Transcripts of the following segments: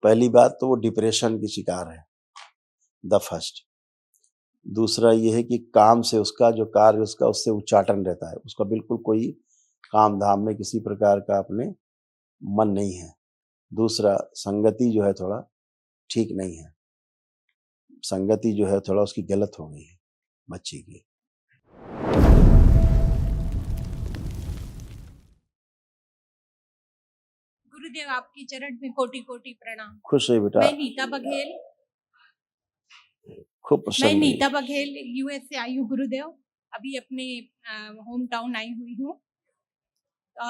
पहली बात तो वो डिप्रेशन की शिकार है, द फर्स्ट। दूसरा ये है कि काम से उसका जो कार्य उसका उससे उच्चाटन रहता है, उसका बिल्कुल कोई काम धाम में किसी प्रकार का अपने मन नहीं है। दूसरा संगति जो है थोड़ा ठीक नहीं है, संगति जो है थोड़ा उसकी गलत हो गई है बच्ची की। गुरुदेव आपकी चरण में कोटि कोटि प्रणाम। खुश है बेटा, मैं नीता बघेल खूब प्रसन्न रहिए। नीता बघेल यूएस से आई हूँ गुरुदेव। अभी अपने होम टाउन आई हुई हूँ।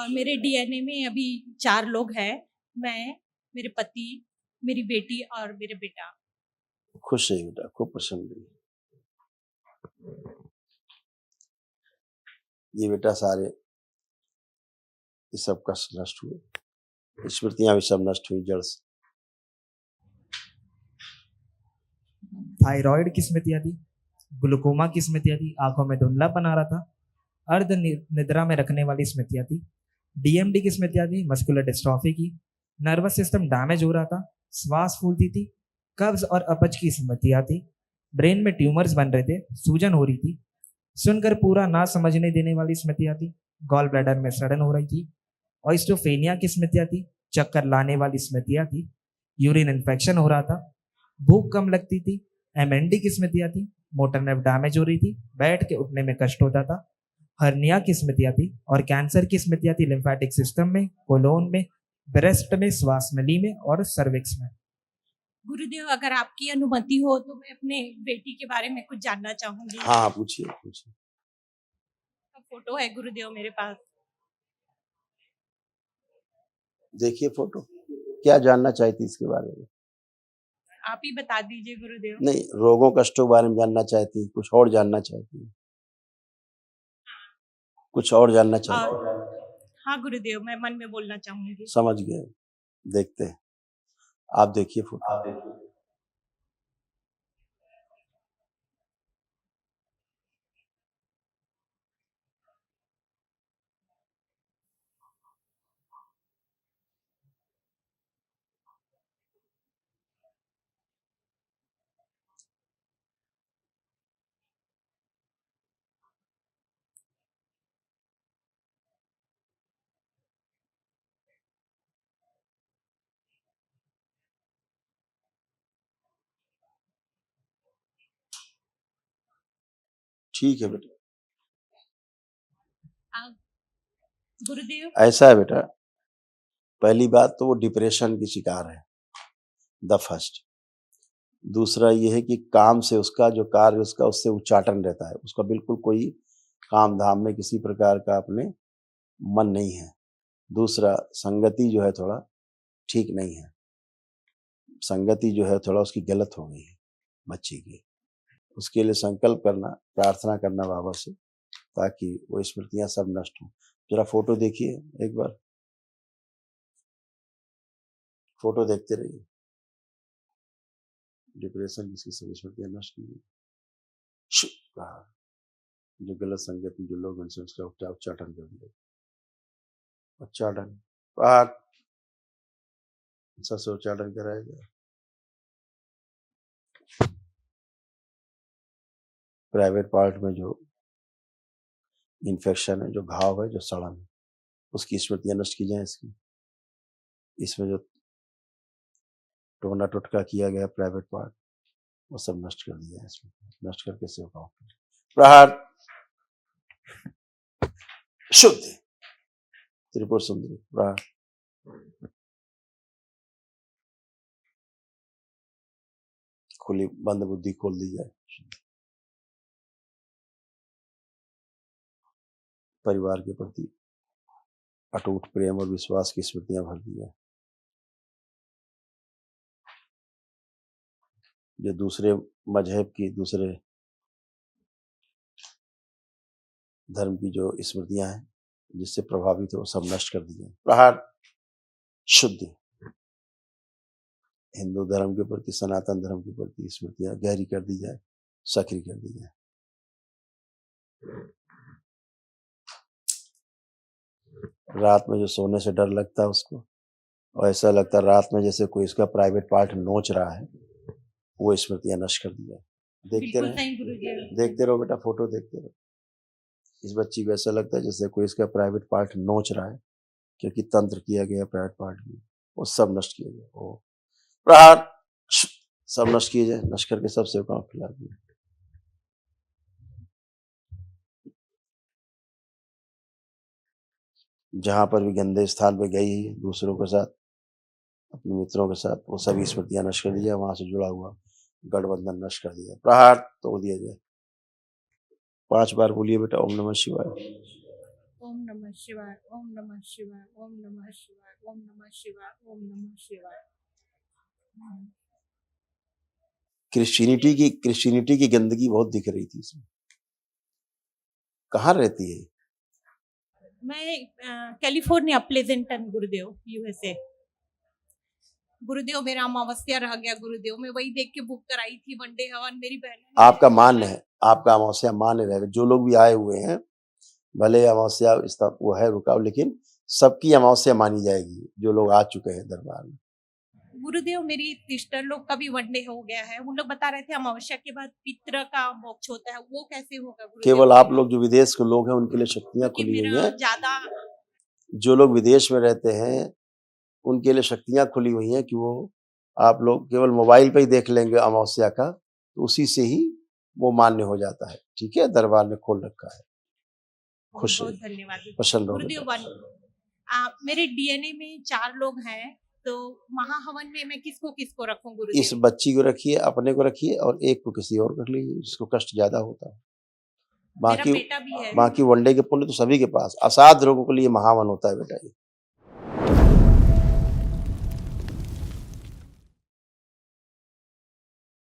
मेरे डीएनए में अभी 4 लोग हैं, मैं, मेरे पति, मेरी बेटी और मेरे बेटा। खुश है बेटा, खूब प्रसन्न रहिए। ये बेटा सारे ये सब कष्ट नष्ट हुए, स्मृतियां भी सब नष्ट हुई जड़ से। थायराइड की स्मृतियां थी, ग्लूकोमा की स्मृतियां थी, आंखों में धुंधलापन आ रहा था, अर्ध निद्रा में रखने वाली स्मृतियां थी, डीएमडी की स्मृतियां थी, मस्कुलर डिस्ट्रॉफी की, नर्वस सिस्टम डैमेज हो रहा था, श्वास फूलती थी, कब्ज और अपच की स्मृतियां थी, ब्रेन में ट्यूमर्स बन रहे थे, सूजन हो रही थी, सुनकर पूरा ना समझने देने वाली स्मृतियां थी, गॉल ब्लैडर में सड़न हो रही थी, ऑइस्टोफेनिया की स्मृतियां थी, चक्कर लाने वाली स्मृतियां थी, यूरिन इन्फेक्शन हो रहा था, भूख कम लगती थी, एमएनडी की स्मृतियां थी, मोटर नर्व डैमेज हो रही थी, बैठ के उठने में कष्ट होता था, हर्निया की स्मृतियां थी और कैंसर की स्मृतियां थी लिम्फेटिक सिस्टम में, कोलोन में, ब्रेस्ट में, श्वास नली में और सर्विक्स में। गुरुदेव अगर आपकी अनुमति हो तो मैं अपने बेटी के बारे में कुछ जानना चाहूंगी। हाँ पूछिए पूछिए। फोटो है गुरुदेव मेरे पास। देखिए फोटो, क्या जानना चाहती इसके बारे में? आप ही बता दीजिए गुरुदेव। नहीं, रोगों कष्टों के बारे में जानना चाहती, कुछ और जानना चाहती, कुछ और जानना चाहती? हाँ गुरुदेव, मैं मन में बोलना चाहूंगी। समझ गए, देखते हैं, आप देखिए फोटो। ठीक है बेटा। गुरुदेव ऐसा है बेटा, पहली बात तो वो डिप्रेशन की शिकार है, द फर्स्ट। दूसरा ये है कि काम से उसका जो कार्य उसका उससे उच्चाटन रहता है, उसका बिल्कुल कोई काम धाम में किसी प्रकार का अपने मन नहीं है। दूसरा संगति जो है थोड़ा ठीक नहीं है, संगति जो है थोड़ा उसकी गलत हो गई है बच्ची की। उसके लिए संकल्प करना, प्रार्थना करना बाबा से, ताकि वो स्मृतियां सब नष्ट हो। जरा फोटो देखिए एक बार, फोटो देखते रहिए। डिप्रेशन जिसकी सब स्मृतियां नष्ट हुई, जो गलत संगत में जो लोग उनसे उसका उच्चाटन कर दिया, उच्चाटन पाठ से उच्चाटन कराया गया। प्राइवेट पार्ट में जो इन्फेक्शन है, जो घाव है, जो सड़न है, उसकी स्मृतियां नष्ट की जाए। इसमें जो टोना टुटका किया गया प्राइवेट पार्ट, वो सब नष्ट कर दिया है। इसमें नष्ट करके सेवकाओं प्रहार शुद्ध त्रिपुर सुंदरी प्रहार। खुली बंद बुद्धि खोल दी जाए। परिवार के प्रति अटूट प्रेम और विश्वास की स्मृतियां भर दी जाए। जो दूसरे मजहब की, दूसरे धर्म की जो स्मृतियां हैं जिससे प्रभावित हो, सब नष्ट कर दी जाए। प्रहार शुद्ध हिंदू धर्म के प्रति, सनातन धर्म के प्रति स्मृतियां गहरी कर दी जाए, सक्रिय कर दी जाए। रात में जो सोने से डर लगता है उसको और ऐसा लगता है रात में जैसे कोई इसका प्राइवेट पार्ट नोच रहा है, वो स्मृतियां नष्ट कर दिया। देखते बिल्कुल रहे, सही गुरुजी। देखते रहो बेटा, फोटो देखते रहो। इस बच्ची को ऐसा लगता है जैसे कोई इसका प्राइवेट पार्ट नोच रहा है, क्योंकि तंत्र किया गया प्राइवेट पार्ट में, वो सब नष्ट किया गया। वो प्रहार, सब नष्ट किए जाए, नष्ट करके सब सेवकाओं को खिला दिए। जहां पर भी गंदे स्थान पे गई है दूसरों के साथ, अपने मित्रों के साथ, वो सभी स्मृतियां नष्ट कर दिया, वहां से जुड़ा हुआ गठबंधन नष्ट कर दिया, प्रहार तोड़ दिया जाए। 5 बार बोलिए बेटा, ओम नमः शिवाय। ओम नमः शिवाय, ओम नमः शिवाय, ओम नमः शिवाय, ओम नमः शिवाय, ओम नमः शिवाय। क्रिश्चियनिटी की गंदगी बहुत दिख रही थी इसमें। कहाँ रहती है? मैं कैलिफोर्निया, प्लेजेंटन गुरुदेव, यूएसए। गुरुदेव मेरा अमावस्या रह गया गुरुदेव, मैं वही देख के बुक कराई थी वनडे हवन। मेरी बहन आपका मान्य है, आपका अमावस्या मान्य रहेगा। जो लोग भी आए हुए हैं, भले अमावस्या वो है रुकाव, लेकिन सबकी अमावस्या मानी जाएगी जो लोग आ चुके हैं दरबार में। गुरुदेव मेरी सिस्टर लोग का भी वनडे हो गया है, उन लोग बता रहे थे अमावस्या के बाद पितृ का मोक्ष होता है, वो कैसे होगा गुरुदेव? केवल आप लोग जो विदेश के लोग हैं उनके लिए शक्तियां खुली हुई हैं। ज्यादा जो लोग विदेश में रहते हैं उनके लिए शक्तियां खुली हुई हैं कि वो आप लोग केवल मोबाइल पे ही देख लेंगे अमावस्या का, तो उसी से ही वो मान्य हो जाता है। ठीक है, दरबार ने खोल रखा है। खुश बहुत रहिए, धन्यवाद प्रसन्न गुरुदेव। मेरे डीएनए में 4 लोग हैं, तो महाहवन में मैं किसको किसको रखूं गुरुदेव? इस बच्ची को रखिए, अपने को रखिए, और एक को किसी और कर लीजिए जिसको कष्ट ज्यादा होता है। मेरा बेटा भी है। बाकी वनडे के पुण्य तो सभी के पास, असाध रोगों के लिए महावन होता है बेटा ये।